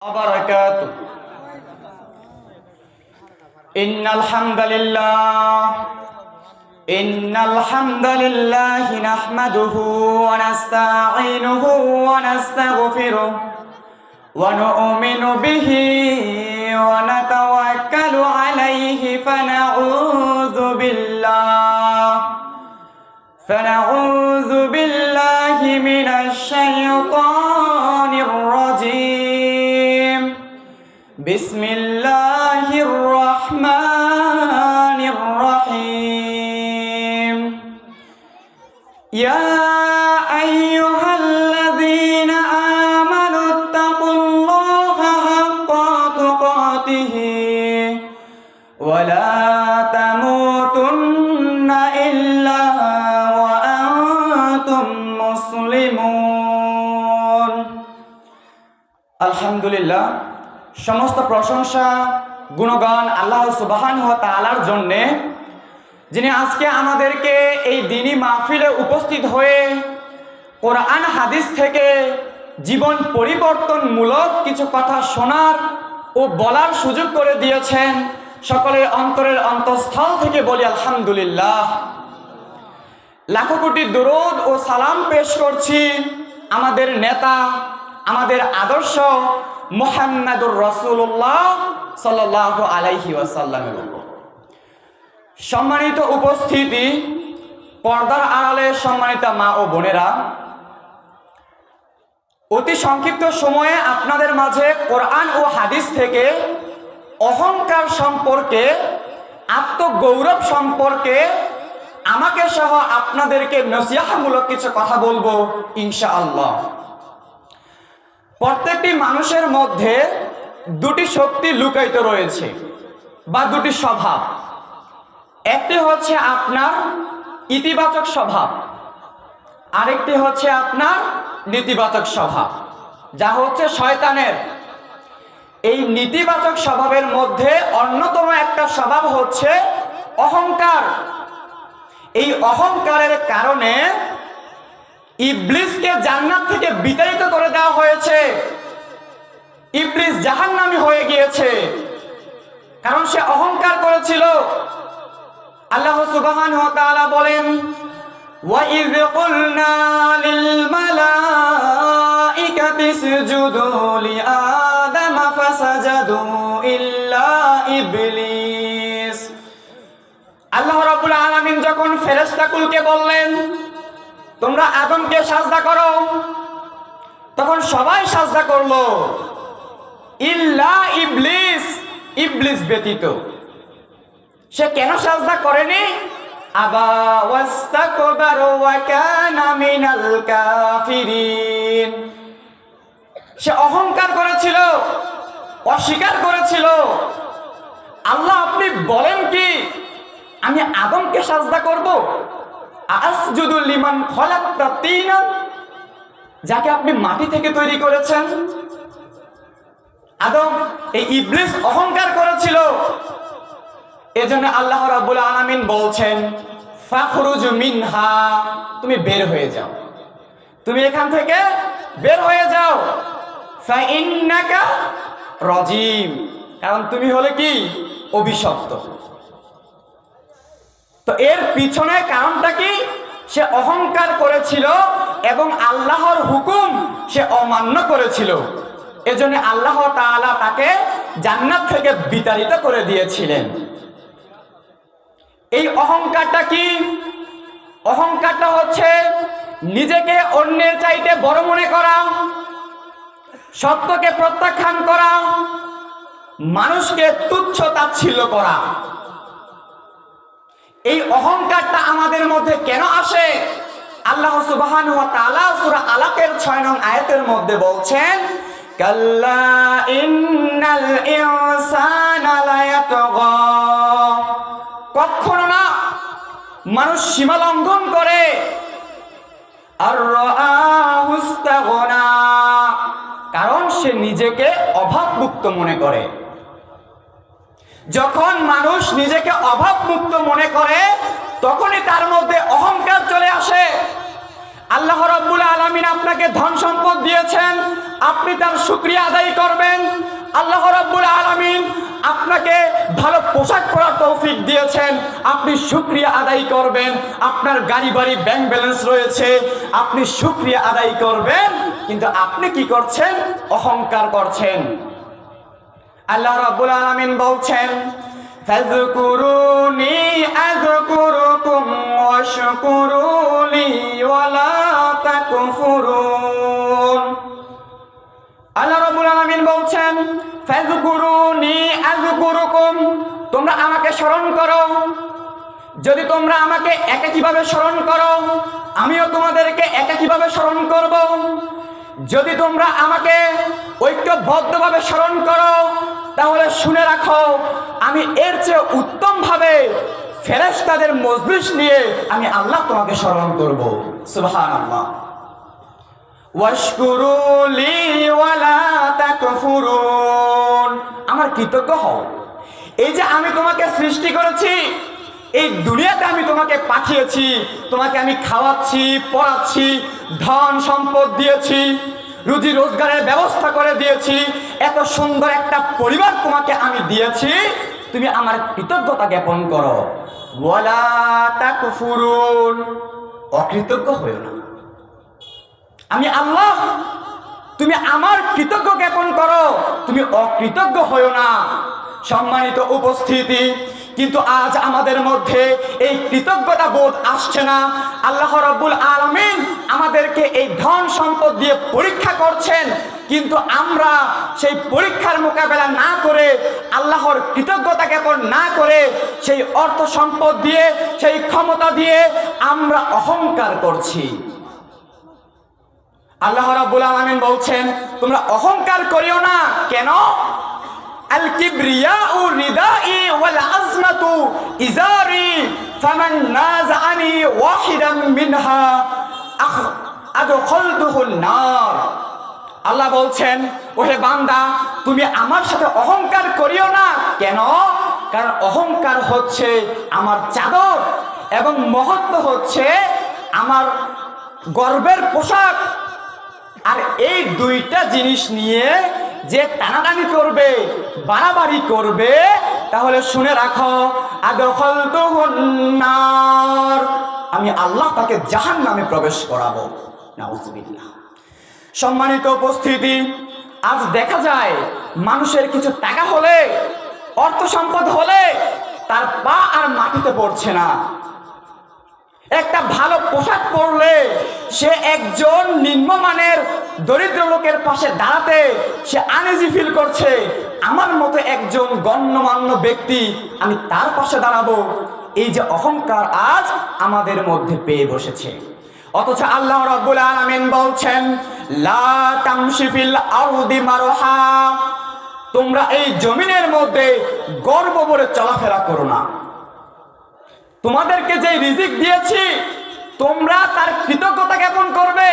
وبركاته. إن الحمد لله نحمده ونستعينه ونستغفره ونؤمن به ونتوكل عليه فنعوذ بالله من الشيطان الرجيم. بسم الله الرحمن الرحيم. يا أيها الذين آمنوا اتقوا الله حق تقاته ولا تموتن إلا وأنتم مسلمون. আলহামদুলিল্লাহ, সমস্ত প্রশংসা গুণগান আল্লাহ সুবহানাহু ওয়া তাআলার জন্য, যিনি আজকে আমাদেরকে এই দ্বীনি মাহফিলে উপস্থিত হয়ে কোরআন হাদিস থেকে জীবন পরিবর্তনমূলক কিছু কথা শোনার ও বলার সুযোগ করে দিয়েছেন। সকলের অন্তরের অন্তঃস্থল থেকে বলি আলহামদুলিল্লাহ। লাখো কোটি দরুদ ও সালাম পেশ করছি আমাদের নেতা, আমাদের আদর্শ মুহাম্মাদুর রাসূলুল্লাহ সাল্লাল্লাহু আলাইহি ওয়াসাল্লামের উপর। সম্মানিত উপস্থিতি, পর্দার আড়ালে সম্মানিত মা ও বোনেরা, অতি সংক্ষিপ্ত সময়ে আপনাদের মাঝে কোরআন ও হাদিস থেকে অহংকার সম্পর্কে, আত্মগৌরব সম্পর্কে আমাকে সহ আপনাদেরকে নসিহতমূলক কিছু কথা বলবো ইনশাআল্লাহ। প্রত্যেকটি মানুষের মধ্যে দুটি শক্তি লুকায়িত রয়েছে বা দুটি স্বভাব। একটি হচ্ছে আপনার ইতিবাচক স্বভাব, আরেকটি হচ্ছে আপনার নেতিবাচক স্বভাব, যা হচ্ছে শয়তানের। এই নেতিবাচক স্বভাবের মধ্যে অন্যতম একটা স্বভাব হচ্ছে অহংকার। এই অহংকারের কারণে ইবলিসকে জান্নাত থেকে বিতাড়িত করে দেওয়া হয়েছে। ইবলিস জাহান্নামী হয়ে গিয়েছে, কারণ সে অহংকার করেছিল। আল্লাহ সুবহানাহু ওয়া তাআলা বলেন, وَإِذْ قُلْنَا لِلْمَلَائِكَةِ اسْجُدُوا لِآدَمَ فَسَجَدُوا إِلَّا إِبْلِيسَ। আল্লাহ রাব্বুল আলামিন যখন ফেরেশতাকুলকে বললেন, তোমরা আদমকে সাজদা করো, তখন সবাই সাজদা করলো, ইল্লা ইবলিস, ইবলিস ব্যতীত। সে কেন সাজদা করেনি? আবা ওয়াস্তাকবারা ওয়া কানা মিনাল কাফিরিন। সে অহংকার করেছিল, অস্বীকার করেছিল। আল্লাহ আপনি বলেন কি আমি আদমকে সাজদা করব? আসজুদু লিমান খলাকতা তিনা, যাকে আপনি মাটি থেকে তৈরি করেছেন। আদম, এই ইবলিস অহংকার করেছিল। এজন্য আল্লাহ রাব্বুল আলামিন বলছেন, ফাখরুজ মিনহা, তুমি বের হয়ে যাও, তুমি এখান থেকে বের হয়ে যাও। ফাইন্নাকা রাজিম, কারণ তুমি হলে কি? অভিশপ্ত। তো এর পিছনে কারণটা কি? সে অহংকার করেছিল এবং আল্লাহর হুকুম সে অমান্য করেছিল। এজন্য আল্লাহ তাআলা তাকে জান্নাত থেকে বিতাড়িত করে দিয়েছিলেন। এই অহংকারটা কি? অহংকারটা হচ্ছে নিজেকে অন্যের চাইতে বড় মনে করা, সত্যকে প্রত্যাখ্যান করা, মানুষকে তুচ্ছ তাচ্ছিল্য করা। এই অহংকারটা আমাদের মধ্যে কেন আসে? আল্লাহ সুবহানাহু ওয়া তাআলা সূরা আলাকের 6 নং আয়াতের মধ্যে বলছেন, কাল্লা ইন্নাল ইনসানা লায়াতগা। কখনো না, মানুষ সীমা লঙ্ঘন করে। আর রাআহু ইস্তাগনা, কারণ সে নিজেকে অভাবমুক্ত মনে করে। যখন মানুষ নিজেকে অভাবমুক্ত মনে করে, তখনই তার মধ্যে অহংকার চলে আসে। আল্লাহ রাব্বুল আলামিন আপনাকে ধন সম্পদ দিয়েছেন, আপনি তার শুকরিয়া আদায় করবেন। আল্লাহ রাব্বুল আলামিন আপনাকে ভালো পোশাক পরার তৌফিক দিয়েছেন, আপনি শুকরিয়া আদায় করবেন। আপনার গাড়ি বাড়ি ব্যাংক ব্যালেন্স রয়েছে, আপনি শুকরিয়া আদায় করবেন। কিন্তু আপনি কি করছেন? অহংকার করছেন। আল্লাহ রাব্বুল আলামিন বলছেন, ফাযকুরুনি আযকুরুকুম ওয়াশকুরুলি ওয়ালা তাকফুরুন। আল্লাহ রাব্বুল আলামিন বলছেন, ফাযকুরুনি আযকুরুকুম, তোমরা আমাকে স্মরণ করো। যদি তোমরা আমাকে একইভাবে স্মরণ করো, আমিও তোমাদেরকে একইভাবে স্মরণ করব। যদি তোমরা আমাকে ঐক্যবদ্ধভাবে স্মরণ করো, তাহলে শুনে রাখো, আমি এর চেয়ে উত্তমভাবে ফেরেশতাদের মজলিস নিয়ে আমি আল্লাহ তোমাকে স্মরণ করব। সুবহানাল্লাহ। ওয়াশকুরুলি ওয়ালা তাকফুরুন, আমার কৃতজ্ঞ হও। এই যে আমি তোমাকে সৃষ্টি করেছি, এই দুনিয়াতে আমি তোমাকে পাঠিয়েছি, তোমাকে আমি খাওয়াচ্ছি, পড়াচ্ছি, ধন সম্পদ দিয়েছি, রুজি রোজগারের ব্যবস্থা করে দিয়েছি, এত সুন্দর একটা পরিবার তোমাকে আমি দিয়েছি, তুমি আমার কৃতজ্ঞতা জ্ঞাপন করো। ওয়ালা তাকফুরুন, অকৃতজ্ঞ হইও না। আমি আল্লাহ, তুমি আমার কৃতজ্ঞ জ্ঞাপন করো, তুমি অকৃতজ্ঞ হইও না। সম্মানিত উপস্থিতি, কিন্তু আজ আমাদের মধ্যে এই কৃতজ্ঞতা বোধ আসছে না। আল্লাহ রাব্বুল আলামিন আমাদেরকে এই ধন সম্পদ দিয়ে পরীক্ষা করছেন, কিন্তু আমরা সেই পরীক্ষার মোকাবেলা না করে, আল্লাহর কৃতজ্ঞতা জ্ঞাপন না করে, সেই অর্থ সম্পদ দিয়ে, সেই ক্ষমতা দিয়ে আমরা অহংকার করছি। আল্লাহ রাব্বুল আলামিন বলছেন, তোমরা অহংকার করিও না। কেন? আল কিবরিয়াউ রিদাই ওয়াল আজমাতু ইজারি ফামান নাযাআনি ওয়াহিদাম মিনহা আদখালতুহুন নার। আল্লাহ বলছেন, ওহে বান্দা, তুমি আমার সাথে অহংকার করিও না। কেন? কারণ অহংকার হচ্ছে আমার চাদর এবং মহত্ব হচ্ছে আমার গর্বের পোশাক। আর এই দুইটা জিনিস নিয়ে যে টানাটানি করবে, বাড়াবাড়ি করবে, তাহলে শুনে রাখো, আদখালতুহুন নার, আমি আল্লাহ তাকে জাহান্নামে প্রবেশ করাবো। নাউযুবিল্লাহ। সম্মানিত উপস্থিতি, আজ দেখা যায় মানুষের কিছু টাকা হলে, অর্থ সম্পদ হলে তার পা আর মাটিতে পড়ছে না। একটা ভালো পোশাক পরলে সে একজন নিম্নমানের দরিদ্র লোকের পাশে দাঁড়াতে সে আনইজি ফিল করছে। আমার মতো একজন গণ্যমান্য ব্যক্তি, আমি তার পাশে দাঁড়াবো। এই যে অহংকার আজ আমাদের মধ্যে পেয়ে বসেছে। অথচ আল্লাহ রাব্বুল আলামিন বলছেন, লা তামশি ফিল আরদি মারহা, তোমরা এই জমিনের মধ্যে গর্ব করে চলাফেরা করো না। তোমাদেরকে যে রিজিক দিয়েছি, তোমরা তার কৃতজ্ঞতা জ্ঞাপন করবে।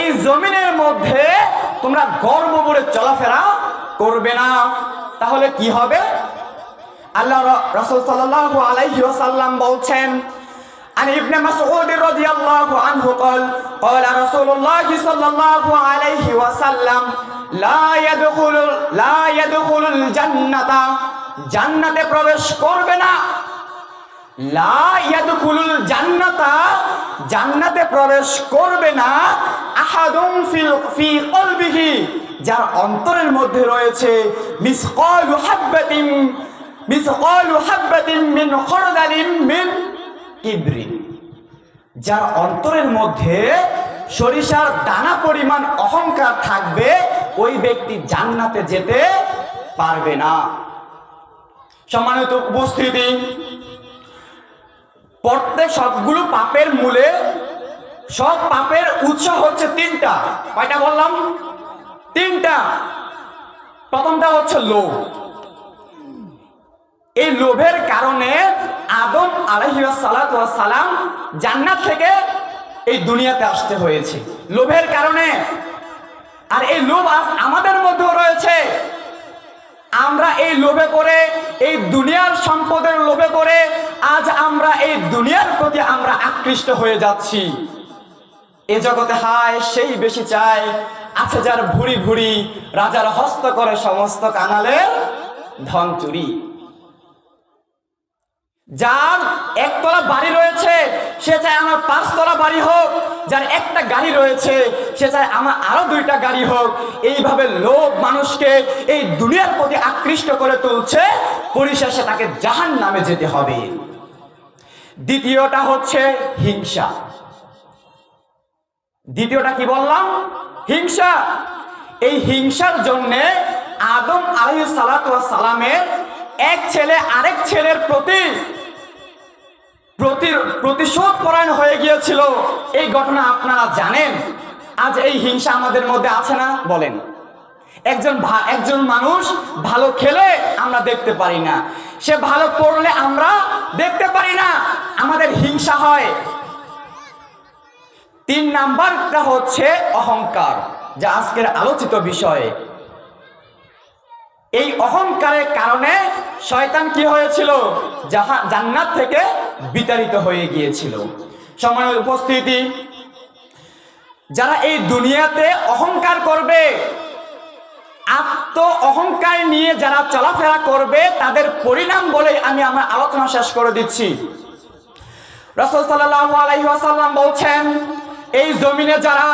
এই জমিনের মধ্যে তোমরা গর্ব করে চলাফেরা করবে না। তাহলে কি হবে? আল্লাহ রাসূল সাল্লাল্লাহু আলাইহি ওয়াসাল্লাম বলছেন, عن ابن مسعود رضي الله عنه قال قال رسول الله صلى الله عليه وسلم لا يدخل الجنة জান্নাতে প্রবেশ করবে না। লা ইয়াদখুলুল জান্নাতা, জান্নাতে প্রবেশ করবে না আহাদুম ফি কলবিহি, যার অন্তরের মধ্যে রয়েছে মিসকালু হাববাতিন মিন খরদালিন মিন কিবরিন, যার অন্তরের মধ্যে সরিষার দানা পরিমাণ অহংকার থাকবে, ওই ব্যক্তি জান্নাতে যেতে পারবে না। সম্মানিত উপস্থিতি, প্রত্যেক সবগুলো পাপের মূলে, সব পাপের উৎস হচ্ছে তিনটা। কয়টা বললাম? তিনটা। প্রথমটা হচ্ছে লোভ। এই লোভের কারণে আদম আলাইহিস সালাতু ওয়াস সালাম জান্নাত থেকে এই দুনিয়াতে আসতে হয়েছে, লোভের কারণে। আর এই লোভ আজ আমাদের মধ্যেও রয়েছে। আমরা এই লোভে পড়ে, এই দুনিয়ার সম্পদের লোভে পড়ে আজ আমরা এই দুনিয়ার প্রতি আমরা আকৃষ্ট হয়ে যাচ্ছি। এ জগতে হায় সেই বেশি চায়, আছে যার ভুরি ভুরি, রাজার হস্ত করে সমস্ত কাঙালের ধন চুরি। যার একতলা বাড়ি রয়েছে সে চায় আমার 5 তলা বাড়ি হোক, যার একটা গাড়ি রয়েছে সে চায় আমার আরো 2টা গাড়ি হোক। এইভাবে লোভ মানুষকে এই দুনিয়ার প্রতি আকৃষ্ট করে তুলছে, পরিশেষে তাকে জাহান্নামে যেতে হবে। দ্বিতীয়টা হচ্ছে হিংসা। দ্বিতীয়টা কি বললাম? হিংসা। এই হিংসার জন্যে আদম আলাইহিস সালাতু ওয়াস সালামের এক ছেলে আরেক ছেলের প্রতিশোধ পরায়ণ হয়ে গিয়েছিল। এই ঘটনা আপনারা জানেন। আজ এই হিংসা আমাদের মধ্যে আছে না? বলেন। একজন মানুষ ভালো খেলে আমরা দেখতে পারি না, সে ভালো পড়লে আমরা দেখতে পারি না, আমাদের হিংসা হয়। 3 নাম্বারটা হচ্ছে অহংকার, যা আজকের আলোচিত বিষয়। এই অহংকারের কারণে শয়তান কি হয়েছিল? জান্নাত থেকে বিতাড়িত হয়ে গিয়েছিল। সম্মানিত উপস্থিতি, যারা এই দুনিয়াতে অহংকার করবে, আত্ম অহংকার নিয়ে যারা চলাফেরা করবে, তাদের পরিণাম বলে আমি আমার আলোচনা শেষ করে দিচ্ছি। রাসূল সাল্লাল্লাহু আলাইহি ওয়াসাল্লাম বলছেন, এই জমিনে যারা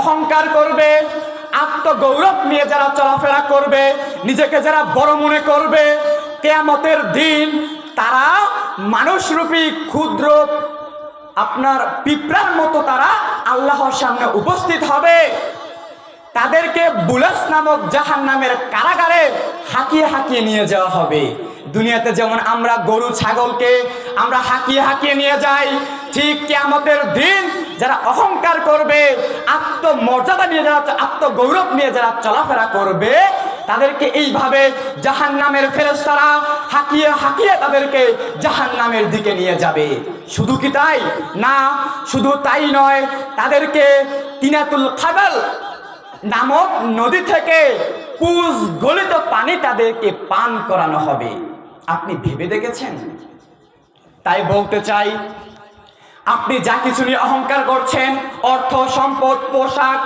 অহংকার করবে, আত্মগৌরব নিয়ে যারা চলাফেরা করবে, নিজেকে যারা বড় মনে করবে, কিয়ামতের দিন তারা মানুষরূপী ক্ষুদ্র আপনার পিঁপড়ার মতো তারা আল্লাহর সামনে উপস্থিত হবে। তাদেরকে বুলাস নামক জাহান্নামের কারাগারে হাঁকিয়ে হাঁকিয়ে নিয়ে যাওয়া হবে। দুনিয়াতে যেমন আমরা গরু ছাগলকে আমরা হাঁকিয়ে হাঁকিয়ে নিয়ে যাই, ঠিক কিয়ামতের দিন যারা অহংকার করবে, আত্মমর্যাদা নিয়ে যারা, আত্মগৌরব নিয়ে যারা চলাফেরা করবে, তাদেরকে এইভাবে জাহান্নামের ফেরেশতারা হাঁকিয়ে হাঁকিয়ে তাদেরকে জাহান্নামের দিকে নিয়ে যাবে। শুধু কি তাই না? শুধু তাই নয়, তাদেরকে তিনাতুল খাবাল নামক নদী থেকে পুজ গলিত পানি তাদেরকে পান করানো হবে। আপনি ভেবে দেখেছেন? তাই বলতে চাই, আপনি যা কিছু নিয়ে অহংকার করছেন, অর্থ সম্পদ, পোশাক,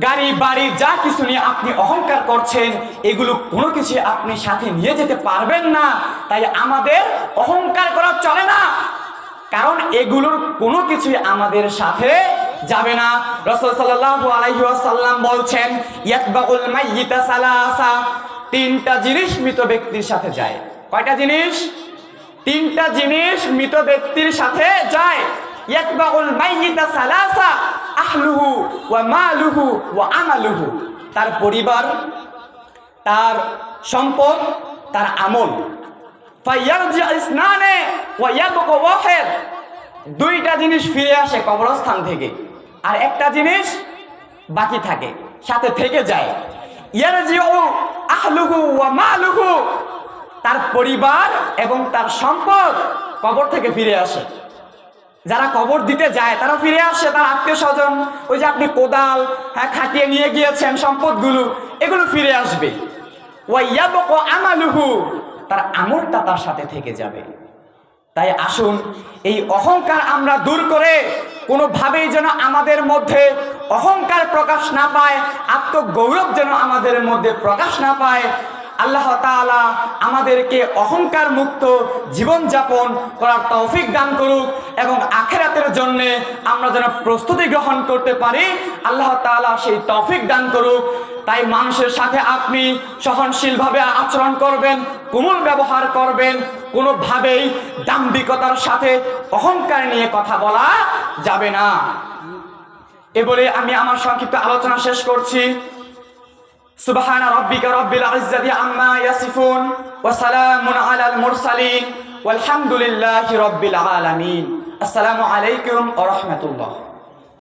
গাড়ি বাড়ি, যা কিছু নিয়ে আপনি অহংকার করছেন, এগুলো কোনো কিছু আপনি সাথে নিয়ে যেতে পারবেন না। তাই আমাদের অহংকার করা চলে না, কারণ এগুলোর কোনো কিছুই আমাদের সাথে যাবে না। রাসূল সাল্লাল্লাহু আলাইহি ওয়াসাল্লাম বলছেন, ইয়াতবাউল মাইয়িতা সালাসা, 3টা জিনিস মৃত ব্যক্তির সাথে যায়। কয়টা জিনিস? 3টা জিনিস মৃত ব্যক্তির সাথে যায়। ইয়াতবাউল মাইয়িতা সালাসা, আহলুহু ওয়া মালুহু ওয়া আমালুহু, তার পরিবার, তার সম্পদ, তার আমল। ফায়ারজি ইসনানে ওয়া ইয়াবকা ওয়াহিদ, 2টা জিনিস ফিরে আসে কবরস্থান থেকে, আর একটা জিনিস বাকি থাকে, সাথে থেকে যায়। ইয়ারজিউ আহলুহু ওয়া মালুহু, তার পরিবার এবং তার সম্পদ কবর থেকে ফিরে আসে। যারা কবর দিতে যায় তারা ফিরে আসে, তার আত্মীয় স্বজন, ওই যে আপনি কোদাল খাটিয়ে নিয়ে গিয়েছেন সম্পদগুলো, এগুলো ফিরে আসবে। ওয়া ইয়াবকা আমালুহু, তার আমলটা তার সাথে থেকে যাবে। তাই আসুন এই অহংকার আমরা দূর করে কোনোভাবেই যেন আমাদের মধ্যে অহংকার প্রকাশ না পায়, আত্মগৌরব যেন আমাদের মধ্যে প্রকাশ না পায়। আল্লাহ তাআলা আমাদেরকে অহংকার মুক্ত জীবনযাপন করার তৌফিক দান করুক এবং আখিরাতের জন্য আমরা যেন প্রস্তুতি গ্রহণ করতে পারি, আল্লাহ তাআলা সেই তৌফিক দান করুক। তাই মানুষের সাথে আপনি সহনশীলভাবে আচরণ করবেন, কোমল ব্যবহার করবেন, কোনোভাবেই দাম্ভিকতার সাথে অহংকার নিয়ে কথা বলা যাবে না। এ বলে আমি আমার সংক্ষিপ্ত আলোচনা শেষ করছি। সুবহানা রাব্বিকা রাব্বিল ইজ্জাতি আম্মা ইয়াসিফুন ওয়া সালামুন আলাল মুরসালিন ওয়ালহামদুলিল্লাহি রাব্বিল আলামিন। আসসালামু আলাইকুম ওয়া রাহমাতুল্লাহ।